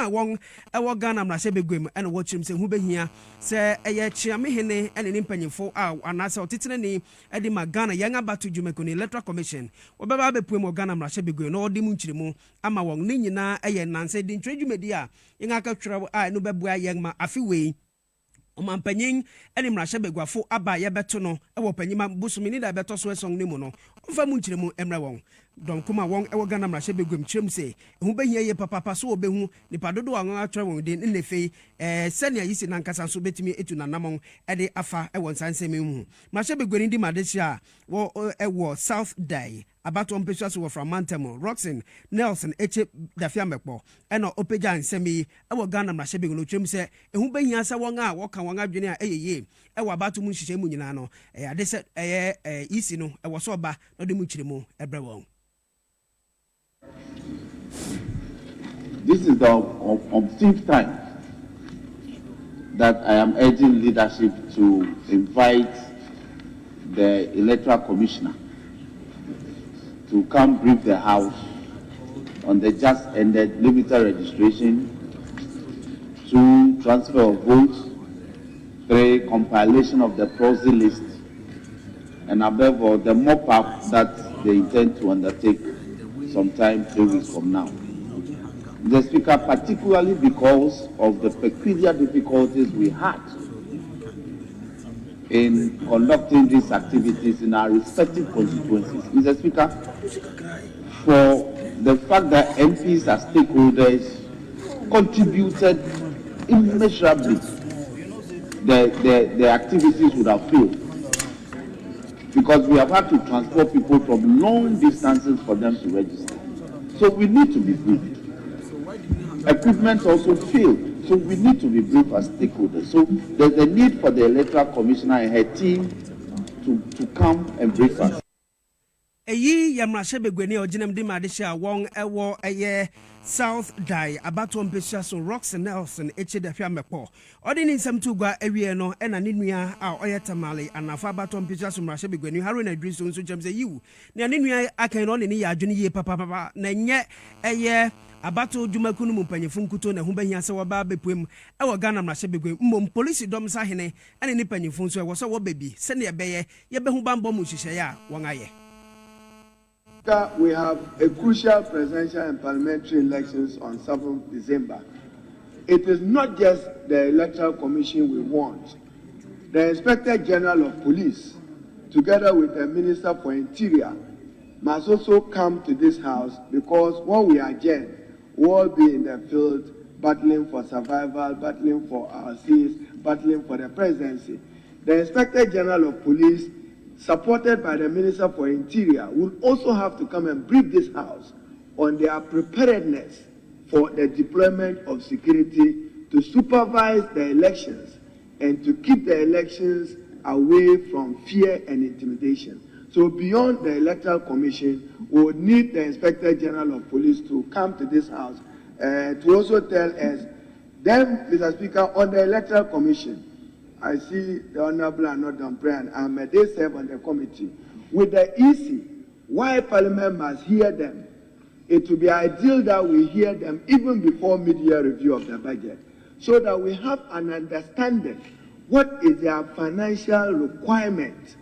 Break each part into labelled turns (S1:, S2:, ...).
S1: a won ewo Ghana mra sebegwem ene wo chim se hu behia se eye chiame hene ene ni mpanyimfo a anase otetene ni edi ma Ghana yanga batu dwumako ni electoral commission obeba bepuem Ghana mra sebegwem no odi mu nkyiremu ama won ni nyina eye nanse di ntwedwumedi a yenga ka twere a no bebua yengma afiwei Omampanyin eni mrashe begwafo aba yebeto no ewo panyima busumi ni da beto so esong ni mu no omfa mu nkyiremu emra won don kuma won ewo Ghana mrashe begwem kyerem se ehu behia ye papa so obehu nipa dodo anwa atwere won de nefe senia yisi nankasa so betimi etu nanamon ede afa ewo nsansem hu mrashe begweri ndi madehia wo ewo South Day abato mpesua so from Mantemo Roxin Nelson eche dafiamekpo eno opeja nsemi ewo Ghana mrashe begwem no kyerem se ehu behia se won a woka won adwene a eyeye ewo abato mu nhihye mu nyina no ade se isi no ewo so ba no de mu kyiremu ebre won.
S2: This is the umpteenth time that I am urging leadership to invite the Electoral Commissioner to come brief the House on the just ended limited registration, 2, transfer of votes, 3, compilation of the proxy list, and above all, the mop-up that they intend to undertake sometime 3 weeks from now. The Speaker, particularly because of the peculiar difficulties we had in conducting these activities in our respective constituencies. Mr. Speaker, for the fact that MPs as stakeholders contributed immeasurably, the activities would have failed, because we have had to transport people from long distances for them to register. So we need to be briefed. Equipment also failed, so we need to be briefed as stakeholders. So there's a need for the Electoral Commissioner and her team to come and brief us.
S1: Eyi yamrashe begweni ojenem di madesha won ewo eye South Day abato mpesua so Roxin Nelson eche dafia mekpo odini nsem tugwa ewie no ena ninua a oyetamale anafa abato mpesua so mrashe begweni Haruna Idriso nso jemze yiwu ne ninua akan no ne ya adwene ye papa na nye eye abato dwumaku no mpanyefo nkuto na hu behia se woba bepuem ewo Ghana mrashe begweni mmom police dom sa hene ene ni panyefo nso ewo so wo baby se ne ebeye ye behu bambo mu hihye ya won aye.
S3: We have a crucial presidential and parliamentary elections on 7th December. It is not just the Electoral Commission we want. The Inspector General of Police, together with the Minister for Interior, must also come to this house, because when we adjourn, we'll be in the field battling for survival, battling for our seats, battling for the presidency. The Inspector General of Police, supported by the Minister for Interior, will also have to come and brief this House on their preparedness for the deployment of security to supervise the elections and to keep the elections away from fear and intimidation. So beyond the Electoral Commission, we would need the Inspector General of Police to come to this House to also tell us. Then, Mr. Speaker, on the Electoral Commission, I see the Honorable Anodam Brian Ahmed, they serve on the committee. With the EC, why Parliament must hear them, it would be ideal that we hear them even before mid-year review of the budget, so that we have an understanding what is their financial requirement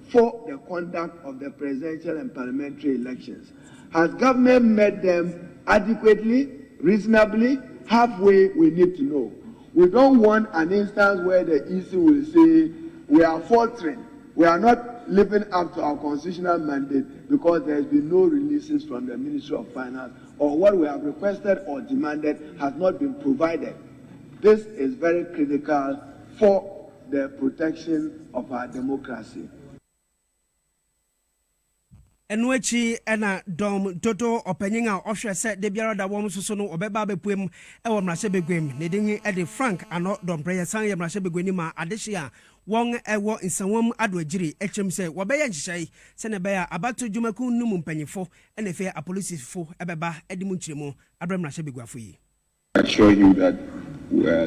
S3: for the conduct of the presidential and parliamentary elections. Has government met them adequately, reasonably? Halfway, we need to know. We don't want an instance where the EC will say we are faltering, we are not living up to our constitutional mandate because there has been no releases from the Ministry of Finance, or what we have requested or demanded has not been provided. This is very critical for the protection of our democracy.
S1: Enwechi ena dom toto openinga ohwe se de biara da wom soso no obeba bepuem ewo mrashe begwem ne dingi ede Frank ano dom prayer san ye mrashe begweni ma adehia won ewo nsanwom adoagiri echem se wobeye nhihye se ne be ya abato dwumaku num mpanyifo ene fe apolisifo ebeba edimu nkyiremu Abraham mrashe begwafo yi.
S4: I assure you that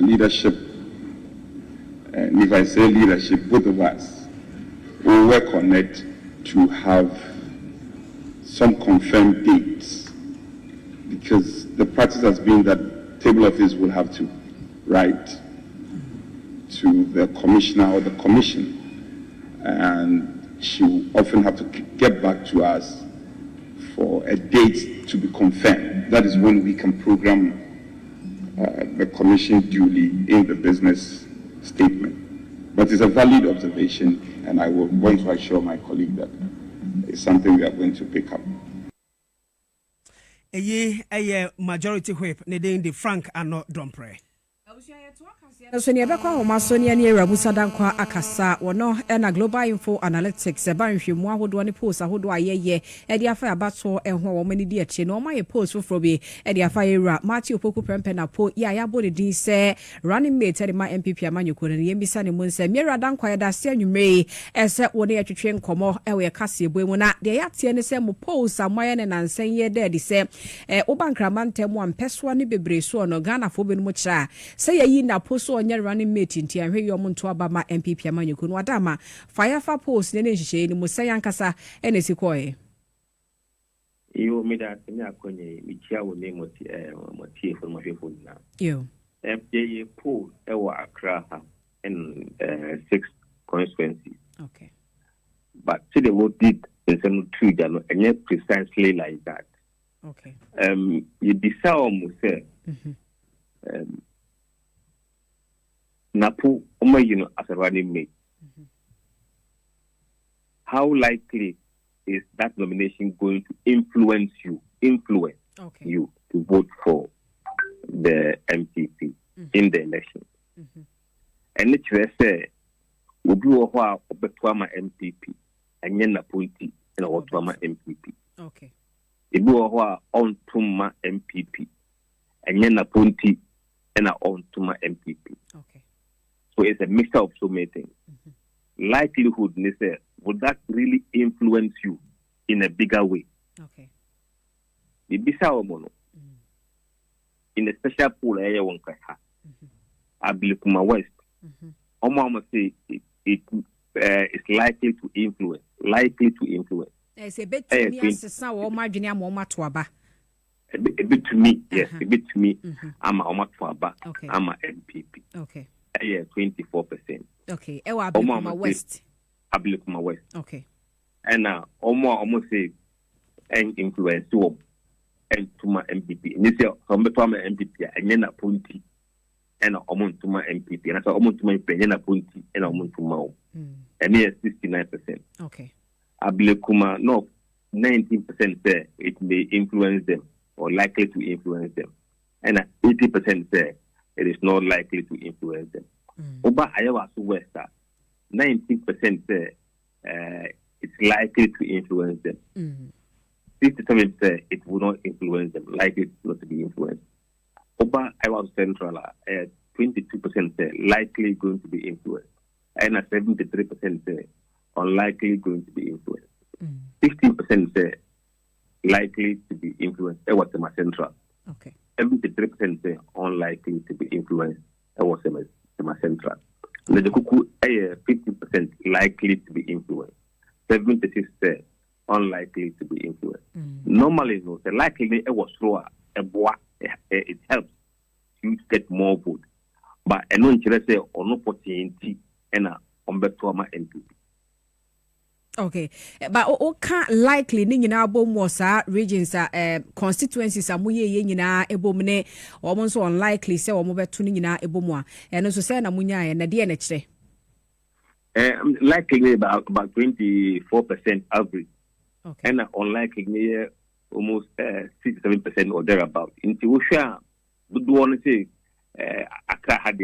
S4: leadership, and if I say leadership, both of us will work on it to have some confirmed dates, because the practice has been that table office will have to write to the commissioner or the commission, and she will often have to get back to us for a date to be confirmed. That is when we can program the commission duly in the business statement. But it's a valid observation, and I will want to assure my colleague that it's something we are going to pick up.
S1: A majority whip, needing the Frank and not Dompre.
S5: So near Homa Sonia near Rabusadanqua Akasa, or no, and a global info analytics, a bunch of more would one post, a hood ye, Eddie Affair Batso, and how many dear chin, or my post for Frobe, Eddie Affair, Matthew Poco Prempena, Po, ya body D say, running mate, Eddie my MPP, Manuku, and Yemi Sunny Moon say, Mira Danqua, that same you may, as set one year to train Como, Ewe Cassie, Buena, the Yati and the same post, some wine and saying ye daddy say, Obankramante one peswani be breso, no Ghana for mucha, say ye na post. So on running mate in Tia, your Montuaba MPP Manuku, Wadama, fire for post, Nene, Musayan Casa, and Esikoe.
S6: You made that in Yakone, which I will name Motia for my people now.
S5: You.
S6: FJ pool, Ewa Accra, and 6 constituencies.
S5: Okay.
S6: But see the vote did in some 2 January, and yet precisely like that.
S5: Okay.
S6: You decide almost say. Napu as a running mate. How likely is that nomination going to influence you to vote for the MPP in the election? And it's where say we do a Obetwama MPP and yen appointee and Obetwama MPP.
S5: Okay.
S6: It do a on Tuma MPP and yen appointee and on Tuma MPP.
S5: Okay.
S6: So it's a mixture of so many things. Likelihood, would that really influence you in a bigger way?
S5: Okay.
S6: The Bissau mono in a special pool area one kaya. Abilikuma West. Omama say it's likely to influence.
S5: It's a bit to me as a margin Moma Twaba.
S6: A bit to me, yes, a bit to me. I'm a Omatwaba.
S5: Okay.
S6: I'm a MPP.
S5: Okay.
S6: 24%.
S5: Okay. Ewa Abilikuma West.
S6: Abilikuma West.
S5: Okay.
S6: And almost say and influence to and to my MPP. And you say some to my MPP and then appointee and almost to my MPP and I saw almost to my pen and appointee and almost to my and here 69%.
S5: Okay.
S6: Abilikuma no 19% say it may influence them or likely to influence them, and 80% say it is not likely to influence them. Oba Iowa West, 19% say it's likely to influence them. 57% say it will not influence them, likely not to be influenced. Oba Iowa Central, 22% say likely going to be influenced, and 73% say unlikely going to be influenced. 16% say likely to be influenced. It was Central.
S5: Okay.
S6: 73% say unlikely to be influenced. It was Central. The Kuku 50% likely to be influenced. 76% unlikely to be influenced. Normally, no, the likely it was slower. It helps you to get more vote. But I know interest say on opportunity and on Betwama MPP.
S5: Okay, but can't likely ning in our bomb was regions constituencies are muye in our ebomine almost unlikely say or move tuning in our ebomwa and also say Namunya and the DNH.
S6: Likely about 24% average.
S5: Okay.
S6: And unlikely near almost 67% or thereabout. In Tiwusha, would want to say Accra had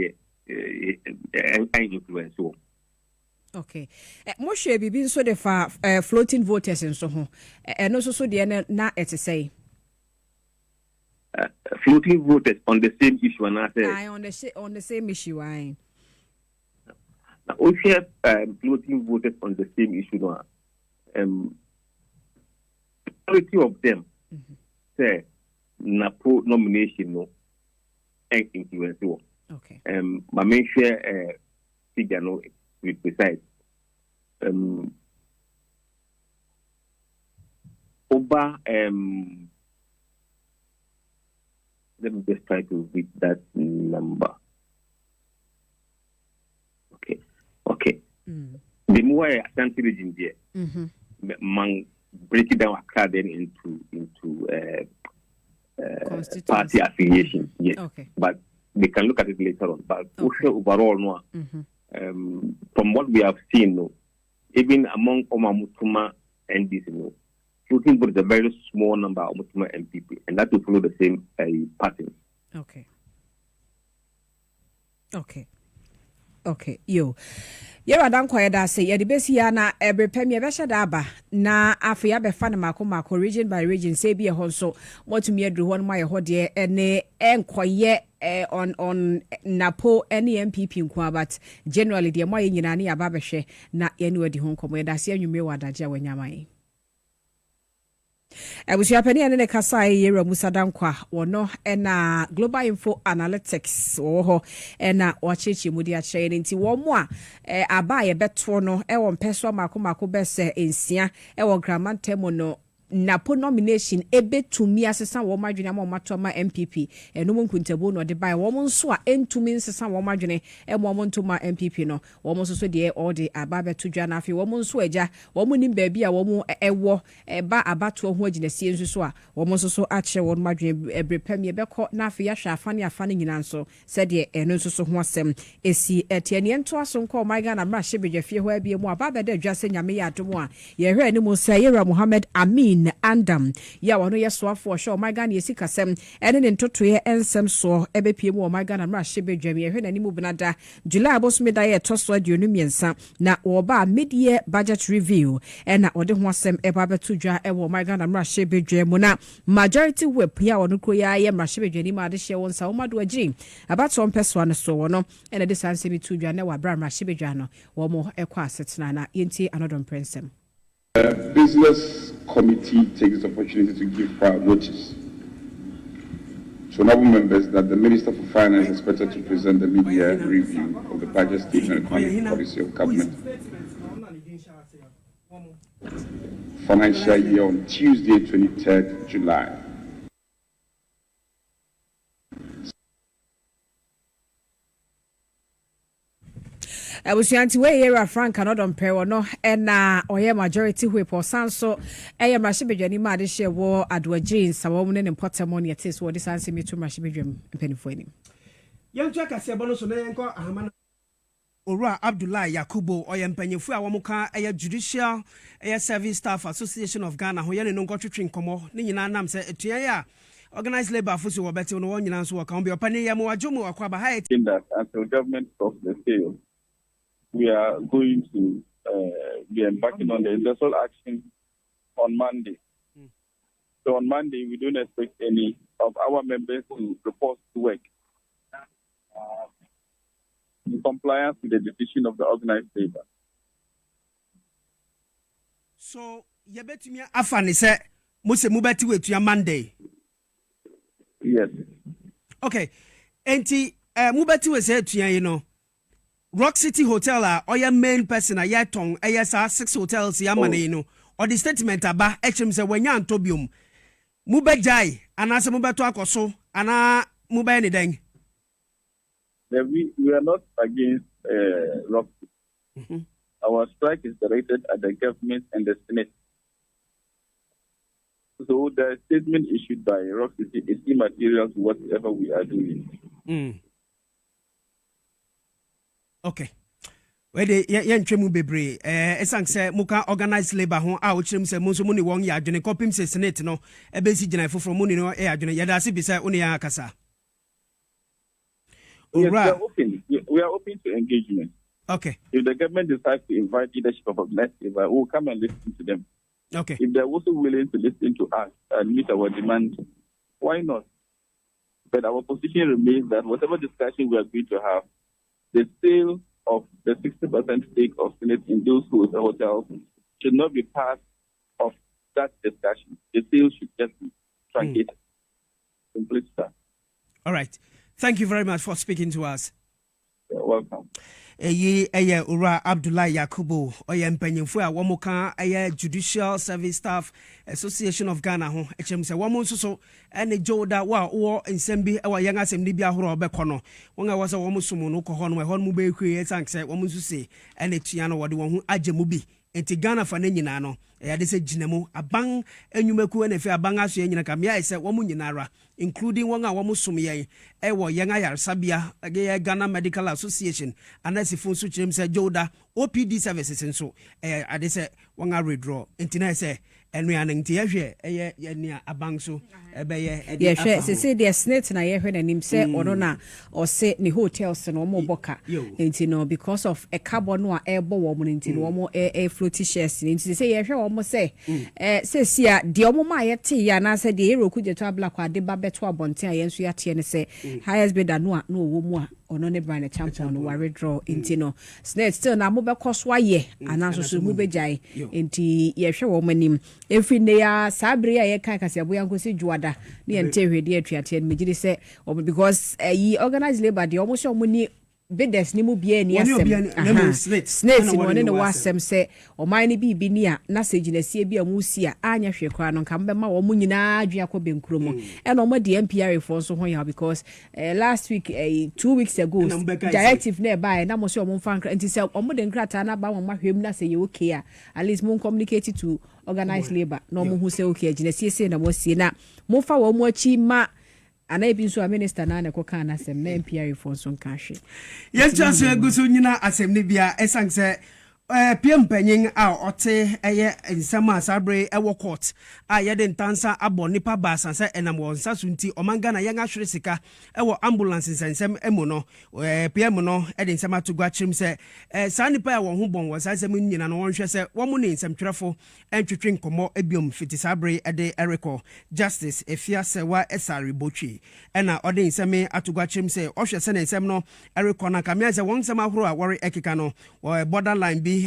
S6: influence.
S5: Okay. Moshe bibi so the floating voters and so on. And also so the na et say.
S6: Floating voters on the same issue and I say
S5: on the same issue I.
S6: Now we have floating voters on the same issue now. Majority of them say Napo nomination no and influence.
S5: Okay.
S6: My main share figure no be precise. Oba Let me just try to read that number. Okay. The more Ashanti region there, man, break it down Accra then into party affiliation. Yes, but we can look at it later on. But overall, no. From what we have seen, no, even among Omamutuma and this, no, looking for a very small number of Mutuma MPP, and that will follow the same pattern.
S5: Okay. Yo. Yɛwɔ dan kwaya da se yɛde besi ya na ebrepem yɛbɛhyɛ da aba na afia bɛfa na mako region by region say bi ɛhɔ nso motumi aduru hɔ no ma yɛhɔ de ene enkoyɛ on napo any MPP nko but generally de mo ayɛ nyina ne yaba bɛhwɛ na yɛne wadi ho nkɔmɔ yɛda se anwumre wɔ adagye a wanyama Abusia pani ene ne kasa yera Musa Dankwa wono na Global Info Analytics wo na wachechi mudi a kyerɛ nti wo mo a aba ye beto no wo mpeso mako bese ensia wo gramantemo no napo nomination ebetumi asesa wo madwene ma mato ma MPP eno mo nkuntabo no de bai wo mo nso a entumi nsesa wo madwene mo mo nto ma MPP no wo mo so de all the aba beto dwa na afi wo mo nso agya wo mo nim baabi a wo mo ewo ba abato ho aginasie nso so a wo mo so akyere wo madwene ebrepam ye bekɔ na afi ya hwa afane nyina nso sɛ de eno nso so ho asɛm esi etiane nto aso nkɔ my Ghana mra hye bedwafie hɔ abie mu aba bɛda dwa sɛ nyame yɛ adom a ye hwɛ ni mo sɛ yera Muhammad Amin Andam ya wano yesoafo show my Ghana yesi kasem ene ne ntotoye ensem so ebepie mu my Ghana mra hye bedwam ye hwe na nimu benada July abosome da ye toso aduonu miensa na oba mid-year budget review ena ode ho asem eba beto dwa ewo my Ghana mra hye bedwam na majority whip ya wano kroya ye mra hye bedwani ma de hye won sa omado agiri abato mpeso an so wono ena de sanse bitu dwa na wa bra mra hye bedwa no wo mo ekwa asetena na yenti anodom prinsem.
S4: The business committee takes the opportunity to give prior notice to honorable members that the Minister for Finance is expected to present the mid-year review of the budget statement and economic policy of government financial year on Tuesday, 23rd July.
S5: Abusianti we yera Frank anodom pewo no na oye majority whip or sanso eye mrashibedwani ma de hye wo adwagyin sawo mu ne potemo ne tes wo de sanse metu mrashibedwam mpenifo ani
S1: yantu akase bono so na yenko ahama Ora Abdullah Yakubo oye mpanyefu a womuka eye Judicial eye Service Staff Association of Ghana ho ye ne nkotwetwe nkomo ne nyina nam se etuan ya organized labor fosi wo beti no wo nyina nso wo kan bi opane ya mo wadwomu akwaba ha
S7: in that until government stops the sale, we are going to be embarking on the industrial action on Monday. So on Monday, we don't expect any of our members to report to work in compliance with the decision of the organized labor.
S1: So, you bet me afani se muse mubeti wetu ya Monday.
S7: Yes.
S1: Okay. Enti mubeti we se tu you know. Rock City Hotel or your main person a yeton ASR 6 hotels ya mane no or the statement aba HM se wanya antobium mubejai anase mubeto akoso ana mube ni den.
S7: We are not against Rock City. Our strike is directed at the government and the Senate. So the statement issued by Rock City is immaterial to whatever we are doing.
S1: Okay. Wede yentwemu bebre esank se muka organized labor ho a wo kyerem se mo so mo ni won ya adwene kopim se Senate no ebesi gina foforo mo ni no adwene yada se bi se oni ya akasa.
S7: Yes, we are open to engagement.
S1: Okay.
S7: If the government decides to invite leadership of organized labor, we will come and listen to them.
S1: Okay.
S7: If they're also willing to listen to us and meet our demand, why not? But our position remains that whatever discussion we are going to have, the sale of the 60% stake of Senate in those hotels should not be part of that discussion. The sale should just be truncated. Complete, sir.
S1: All right. Thank you very much for speaking to us.
S7: You're welcome.
S1: eyi eye ura Abdullahi Yakubu oye mpanyimfo a womo ka eye Judicial Service Staff Association of Ghana ho echem se womo nsoso ene joda wa wo nsem bi e wa yang asem ni bi ahoro obekọ no won a wasa womo sumu no kọ ho no mu be hwe sanse womo nsusi ene tua no wode won ho agemu bi enti Ghana fa na nyina no ya de se ginemu aban enwumaku na fe aban aso nyina kam ya ise womo nyinara including won a womo sum ye e wo yang ayarsabia Ghana Medical Association anasifo nso kyerem se joda OPD services nso ade se won a redraw enti na se enu ya nti yehwe ye nia abanso ebeye
S5: yehwe se de snake na yehwe na nim se ono na o se ni hotels no mo boka enti no because of a carbon no a ebo wo mo enti no mo floaty shares enti se yehwe wo mo se se sia de o mo ma yete ya na se de eroku je to abla kwa de ba beto abonte a yenso yate ne se highest bidder no a no wo mu a ono ne brand champion no ware draw enti no snake still na mo be koso aye anaso so mu be jai enti yehwe wo mo nim every day sabre ya kan kase aboya nkosi juada ne ente hwede atuate megide se because yi organized labor de almost omuni bidders ni mu bia ni asem snakes no ne wasem se o man ni bibi ni a na seginasie bia mu si a anya hwe kwa no kam be ma wo mu nyina adwea ko benkuro mu e no mo de MPR for so ho ya because last week 2 weeks ago directive na buy na mo se o mo fan nti se o mo de nkrata na ba mo mahwem na se ye okay a at least mo communicate to organized labor no mo hu se okay aginasie se na mo sie na mo fa wo mo achi ma ana ebi nso a minister na ne koka na asem na MPR for so nka hwe
S1: yɛntaso aguso nyina asem ne bia esanse PM panyin a ote eye nsama sabre ewo court a yede ntansa abo nipa ba sansa enam won sasunti omanga na yanga hwere sika ewo ambulance nsensem emu no PM no ede nsama tugwa chirim se sa nipa ya won ho bon wasansem nyina no won hwe se wo mu ne nsem twerefo entwetwe nkomo ebiom fiti sabre ede ereko justice efia sewa esari botwi ena ode nseme atugwa chirim se ohwe se ne nsem no ereko na kamia se won nsema horo a wore ekika no borderline bi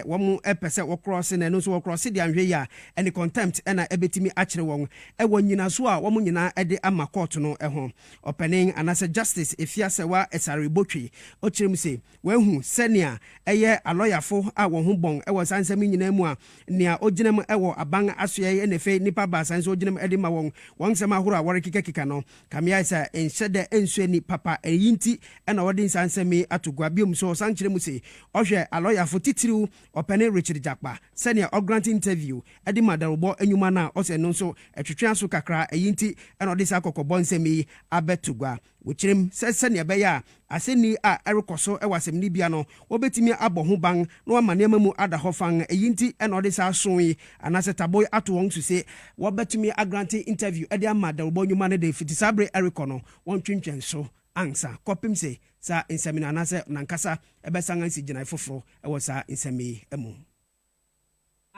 S1: wamu epese wo cross na no so wo cross di anhwe ya any contempt na ebetimi akire won wo nyina so a wamu nyina ede ama court no ho opening anase justice efia sewa esare botwi o kirem se wahu senior eye aloyafo a wo ho bon wo sansam nyina mu a nea oginem wo aban asoye na fe nipa ba sanso oginem ede ma won sema horo a wore kika no kamia isa enhyede ensuani papa eyinti na wode sansam atugwa biom so sankire mu se ohwe aloyafo titiriu opene Richard Jakpa senior o grant interview edi madarobo enyuma na o se no so etwetwe aso kakra eyinti na odi sa kokobon semi abetugwa wochirim senior beya aseni a erekoso ewasem ni bia no obetimi abo ho ban na wamane mamu ada hofan eyinti na odi sa sonyi anase taboy ato won to se wobetumi a grant interview edi madarobo enyuma na de fitisabre erekono won twintwen so ansa kopim se sa insemina anase nankasa ebesanga si gina foforo ewo sa insemi emu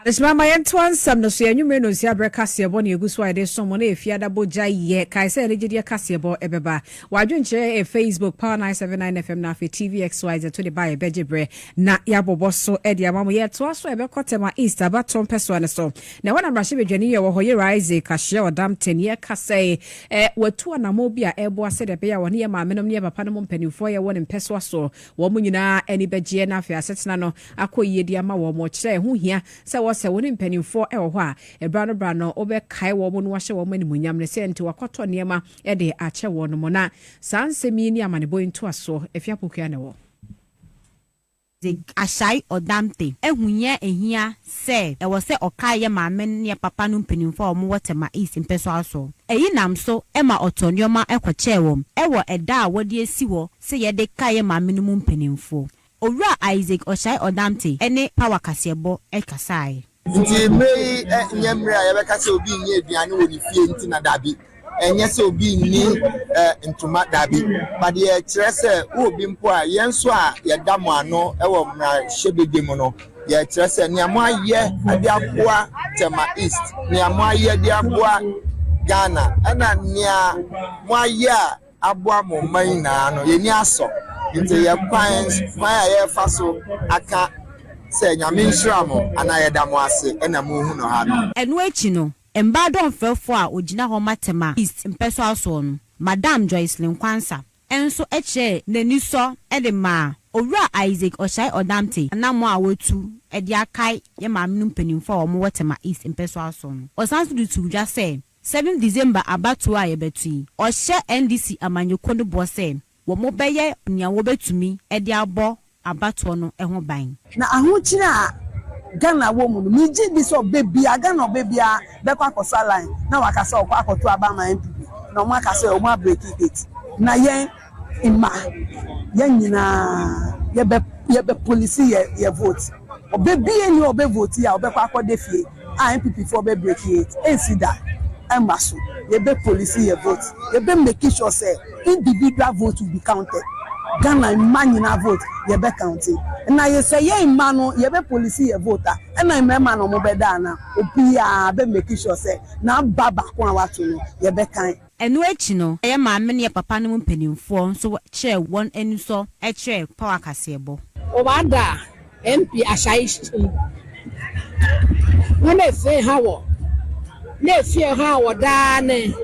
S5: Adesima yentoan sam no so yanwume no si abrekase bo na eguso ide somo na efiada boja ye kaise ne gide kase bo ebeba wadwonche Facebook Power 979 FM na fe TVXY to the buy bejebre na yabobo so e dia mamo ye to so ebekotema East abaton peso ne so na wana mrahye bedwani ye wo hoye rise kahye odam 10 ye kase watu na mo bia ebo ase de be ya woni ye maamenom ne papa no mpanimfo ye woni mpeso so wo munyina eni beje na fe asetena no akoyie dia ma wo mo kire ho hia se se woni mpanimfo e wo ho a ebra no obekae wo mo no wahye wo mani munyam ne se nti wakoto niema e de ache wo no mo na sansemi ni amanebo into aso efiapokua ne wo
S8: the ashai odamte ehunye ehia se e wo se okaye maame ne papa no mpanimfo mo wotema East mpeso aso eyi nam so e ma otonioma ekwache wo e wo eda a wode esi wo se ye de kaye maame no mpanimfo Owura Isaac Oshai Odamte ene power kasebo ekasai
S9: nti mei nyemre a yebeka se obi nye aduane wo ni fie nti na dabi enye se obi ni ntoma dabi bade e kire se obi mpo a yenso a yedamo ano ewo mra shebede mu no ye kire se ne amoaye ade aboa tema East ne amoaye ade aboa Ghana ana nia moaye aboa mo man na no ye ni aso nti ye kwa ye faso aka se nyame nshiramo ana ye damo ase ena mo hu no ha no
S8: enu echi no emba don frefo a ogina ho matema East mpeso aso no Madam Joycelyn Kwansa enso eche n'ani so de ma owura Isaac Oshai Odamte anamo awotu de akai ye maamenu mpanimfo a omo wetema East mpeso aso no osanso du tu dwa say 7 December abatu a yebetui ohye NDC amanyoko no bo say wo mo beye nya wo betumi de abo abatu no ho ban
S10: na ahokyina Ghana wo mu mi ji bi so baby Ghana baby a be kwa kosa line na wakasa okwa akoto abama MPP na omo akasa omo break it na yen ima yen nyina ye be police ye vote obebi eni obe vote ya obe kwa akode fie a MPP for be break it ensida embaso ye be police ye vote ye be make sure say individual vote will be counted Ghana man nyina vote ye be counted na ye say ye man no ye be police ye voter na memma no mo be da na obi a be make sure say na baba ko awato no ye be kan
S8: enu echi no ye maame ne papa no mpanimfo so che won enu so e che power kasebo
S11: o bada MP ashaishi wona fe hawo na fie hawo da ne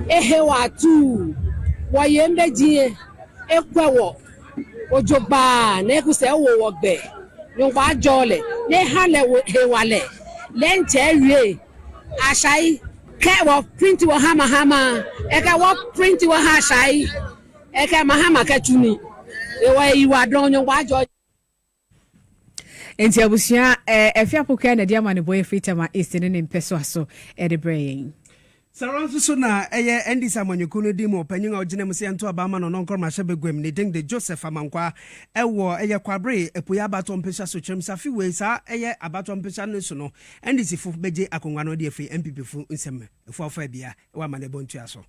S11: ehe watu wo ye mbejie ekwewo ojogba na ekuse wo wogbe nyongba jole ne hale hewale lenche wie ashai ke wo print wo hama eke wo print wo ha ashai eke mahama katuni ewa iwa don nyongba jole
S5: enti abusia efia poka na dia mane boy fitama East ne mpeso aso de brain
S1: Saranso so na NDC amanyoko no dim opanyin a ogene mu se ento abama no nonkor ma hye begwem ne ding de Joseph Amankwa ewo kwabre epoya abato mpesa so twem safi we sa abato mpesa no so no NDC fu beje akongwa no de efi MPP fu nsem efu afa bia wa mane bontu aso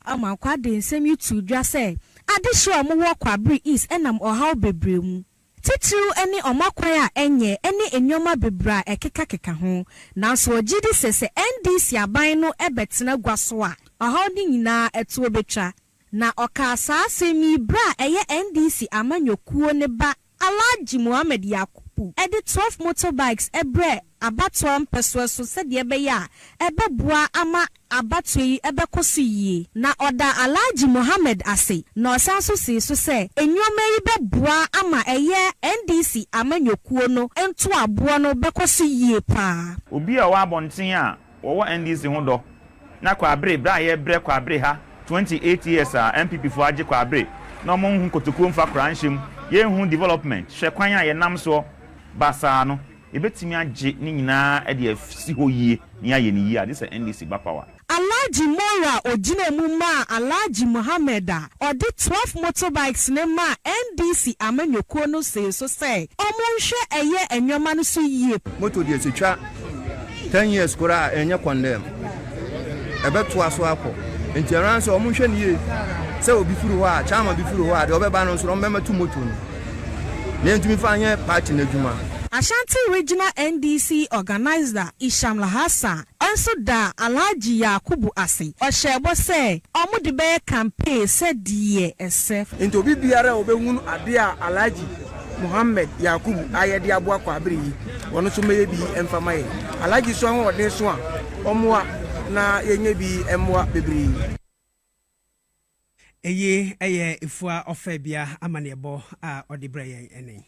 S8: Amankwa de nsem yitu dwa se ade hye omo wo kwabre East enam ohaw bebremu titiru eni omakwan a enye eni enyoma bebra ekeka ho nanso ogidi sese NDC aban no ebetena gwaso a ahodi nyina eto obetwa na okasa asemi bra eye NDC amanyokuo ne ba Alhaji Muhammad Yakubu edi 12 motorbikes ebre abatwa mpeso so sede be ya ebeboa ama abatwa yi ebekoso yie na oda Alhaji Muhammad ase na osanso se so se enyoma yi beboa ama eye NDC amanyokuo no ento aboa no bekoso yie pa
S12: obi a wa abonten a wo NDC ho do na kwa abre bra ye bre kwa abre ha 28 years a MPP fo age kwa abre na mo hu kotokuo mfa kranhim ye hu development hwekwan a ye nam so basa no ebetimi age ni nyina e de si ho yie ni aye ni yie this NDC ba power
S8: Alhaji Mora ogina mu ma Alhaji Muhammad a odi 12 motorbikes ne ma NDC amanyoko no se so say omonhwe eye enwoma no so yie
S13: moto de setwa 10 years kura enye condemn ebeto aso akọ ntiran so omonhwe ne yie se obi furu ho a chama bi furu ho a de obeba no so mbema tu moto no ne ntumi fa anye party na djuma
S8: Ashanti Regional NDC organizer Isham Lahasa also da Alhaji Yakubu ase oshebo se omude be campaign se die esef
S10: into bi biara obehunu ade a Alhaji Muhammad Yakubu ayede abo akwa abiri wono so meye bi emfama ye Alhaji so ho ode so a omoa na yenye bi emwa bebiri
S1: eye efua ofabia amanebo a ode brayen ene